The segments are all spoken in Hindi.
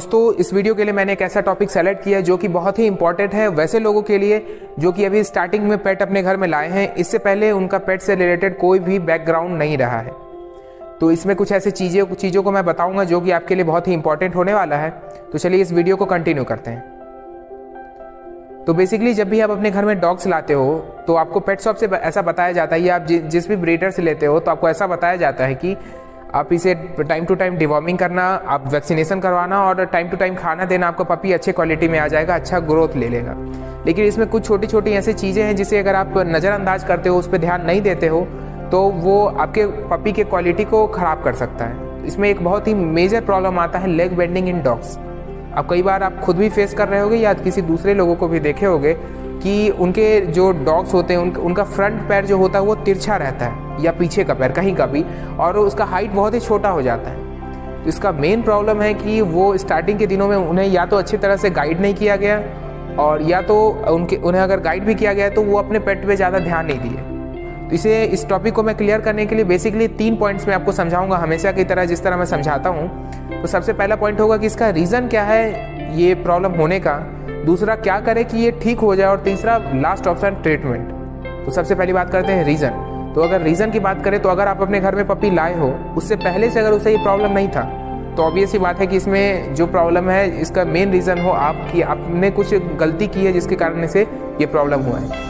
दोस्तों, इस वीडियो के लिए मैंने एक ऐसा टॉपिक सेलेक्ट किया जो कि बहुत ही इंपॉर्टेंट है वैसे लोगों के लिए जो कि अभी स्टार्टिंग में पेट अपने घर में लाए हैं। इससे पहले उनका पेट से रिलेटेड कोई भी बैकग्राउंड नहीं रहा है। तो इसमें कुछ ऐसी चीज़ों को मैं बताऊंगा जो कि आपके लिए बहुत ही इंपॉर्टेंट होने वाला है। तो चलिए इस वीडियो को कंटिन्यू करते हैं। तो बेसिकली जब भी आप अपने घर में डॉग्स लाते हो तो आपको पेट शॉप से ऐसा बताया जाता है, या आप जिस भी ब्रीडर से लेते हो तो आपको ऐसा बताया जाता है कि आप इसे टाइम टू टाइम डिवॉर्मिंग करना, आप वैक्सीनेशन करवाना और टाइम टू टाइम खाना देना, आपका पपी अच्छे क्वालिटी में आ जाएगा, अच्छा ग्रोथ ले लेगा। लेकिन इसमें कुछ छोटी छोटी ऐसी चीज़ें हैं जिसे अगर आप नज़रअंदाज करते हो, उस पर ध्यान नहीं देते हो तो वो आपके पपी के क्वालिटी को ख़राब कर सकता है। इसमें एक बहुत ही मेजर प्रॉब्लम आता है लेग बेंडिंग इन डॉग्स। अब कई बार आप खुद भी फेस कर रहे होगे या किसी दूसरे लोगों को भी देखे होगे कि उनके जो डॉग्स होते हैं उनका फ्रंट पैर जो होता है वो तिरछा रहता है, या पीछे का पैर कहीं का भी, और उसका हाइट बहुत ही छोटा हो जाता है। तो इसका मेन प्रॉब्लम है कि वो स्टार्टिंग के दिनों में उन्हें या तो अच्छी तरह से गाइड नहीं किया गया, और या तो उन्हें अगर गाइड भी किया गया तो वो अपने पेट पे ज़्यादा ध्यान नहीं दिए। तो इस टॉपिक को मैं क्लियर करने के लिए बेसिकली 3 पॉइंट्स में आपको समझाऊंगा, हमेशा की तरह जिस तरह मैं समझाता हूँ। तो सबसे पहला पॉइंट होगा कि इसका रीज़न क्या है ये प्रॉब्लम होने का, दूसरा क्या करें कि ये ठीक हो जाए, और तीसरा लास्ट ऑप्शन ट्रीटमेंट। तो सबसे पहली बात करते हैं रीज़न। तो अगर रीज़न की बात करें तो अगर आप अपने घर में पपी लाए हो, उससे पहले से अगर उसे ये प्रॉब्लम नहीं था तो ऑब्वियस सी बात है कि इसमें जो प्रॉब्लम है इसका मेन रीज़न हो आपने कुछ गलती की है जिसके कारण से ये प्रॉब्लम हुआ है।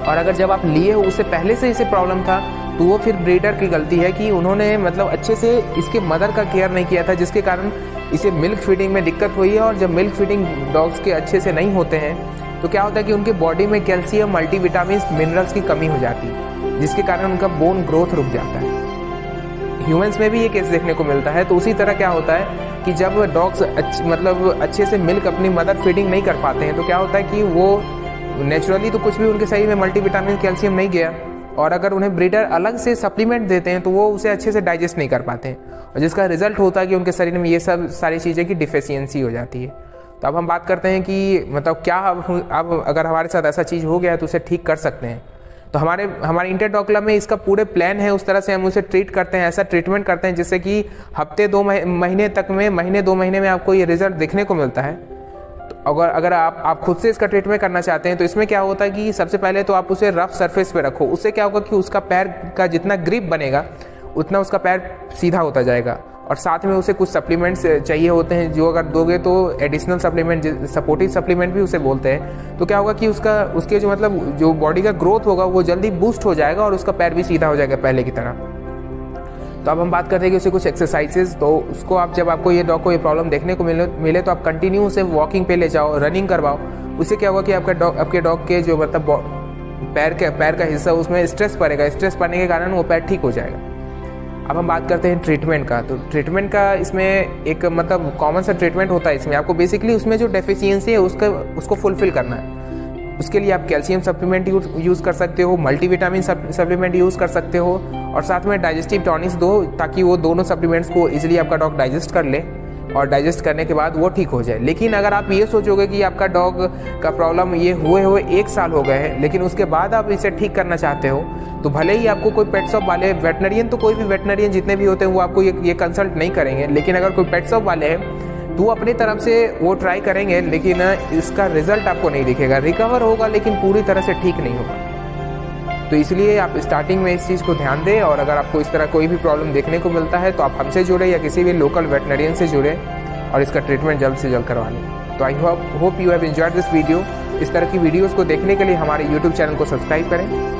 और अगर जब आप लिए हो उससे पहले से इसे प्रॉब्लम था तो वो फिर ब्रीडर की गलती है कि उन्होंने मतलब अच्छे से इसके मदर का केयर नहीं किया था, जिसके कारण इसे मिल्क फीडिंग में दिक्कत हुई है। और जब मिल्क फीडिंग डॉग्स के अच्छे से नहीं होते हैं तो क्या होता है कि उनके बॉडी में कैल्शियम, मल्टीविटामिन, मिनरल्स की कमी हो जाती है, जिसके कारण उनका बोन ग्रोथ रुक जाता है। ह्यूमंस में भी ये केस देखने को मिलता है। तो उसी तरह क्या होता है कि जब डॉग्स अच्छे से मिल्क अपनी मदर फीडिंग नहीं कर पाते हैं तो क्या होता है कि वो नेचुरली तो कुछ भी उनके शरीर में मल्टीविटामिन, कैल्शियम नहीं गया, और अगर उन्हें ब्रीडर अलग से सप्लीमेंट देते हैं तो वो उसे अच्छे से डाइजेस्ट नहीं कर पाते हैं, और जिसका रिजल्ट होता है कि उनके शरीर में ये सब सारी चीज़ें की डिफिशियंसी हो जाती है। तो अब हम बात करते हैं कि मतलब क्या अब अगर हमारे साथ ऐसा चीज़ हो गया है तो उसे ठीक कर सकते हैं। तो हमारे इंडियन डॉग क्लब में इसका पूरे प्लान है, उस तरह से हम उसे ट्रीट करते हैं, ऐसा ट्रीटमेंट करते हैं जिससे कि हफ्ते 2 महीने तक में, महीने 2 महीने में आपको ये रिजल्ट देखने को मिलता है। तो अगर आप खुद से इसका ट्रीटमेंट करना चाहते हैं तो इसमें क्या होता है कि सबसे पहले तो आप उसे रफ सरफेस पे रखो। उससे क्या होगा कि उसका पैर का जितना ग्रिप बनेगा उतना उसका पैर सीधा होता जाएगा। और साथ में उसे कुछ सप्लीमेंट्स चाहिए होते हैं जो अगर दोगे तो एडिशनल सप्लीमेंट, सपोर्टिव सप्लीमेंट भी उसे बोलते हैं। तो क्या होगा कि उसके जो बॉडी का ग्रोथ होगा वो जल्दी बूस्ट हो जाएगा और उसका पैर भी सीधा हो जाएगा पहले की तरह। तो अब हम बात करते हैं कि उसे कुछ एक्सरसाइजेज, तो उसको आप जब आपको ये डॉग को ये प्रॉब्लम देखने को मिले तो आप कंटिन्यू उसे वॉकिंग पे ले जाओ, रनिंग करवाओ। उससे क्या होगा कि आपके डॉग के जो मतलब पैर का हिस्सा उसमें स्ट्रेस पड़ेगा, स्ट्रेस पड़ने के कारण वो पैर ठीक हो जाएगा। अब हम बात करते हैं ट्रीटमेंट का। तो ट्रीटमेंट का इसमें एक मतलब कॉमन सा ट्रीटमेंट होता है। इसमें आपको बेसिकली उसमें जो डेफिशिएंसी है उसको फुलफिल करना है। उसके लिए आप कैल्शियम सप्लीमेंट यूज़ कर सकते हो, मल्टीविटामिन सप्लीमेंट यूज़ कर सकते हो, और साथ में डाइजेस्टिव टॉनिक्स दो ताकि वो दोनों सप्लीमेंट्स को इजीली आपका डॉग डाइजेस्ट कर ले, और डाइजेस्ट करने के बाद वो ठीक हो जाए। लेकिन अगर आप ये सोचोगे कि आपका डॉग का प्रॉब्लम ये हुए 1 साल हो गए हैं, लेकिन उसके बाद आप इसे ठीक करना चाहते हो, तो भले ही आपको कोई पेट शॉप वाले, वेटनरियन, तो कोई भी वेटनरियन जितने भी होते हैं वो आपको ये कंसल्ट नहीं करेंगे। लेकिन अगर कोई पेट शॉप वाले हैं तो वो अपनी तरफ से वो ट्राई करेंगे, लेकिन इसका रिजल्ट आपको नहीं दिखेगा। रिकवर होगा लेकिन पूरी तरह से ठीक नहीं होगा। तो इसलिए आप स्टार्टिंग में इस चीज़ को ध्यान दें, और अगर आपको इस तरह कोई भी प्रॉब्लम देखने को मिलता है तो आप हमसे जुड़े या किसी भी लोकल वेटनरियन से जुड़े और इसका ट्रीटमेंट जल्द से जल्द करवा लें। तो I hope you have enjoyed this video. इस तरह की वीडियोज़ को देखने के लिए हमारे यूट्यूब चैनल को सब्सक्राइब करें।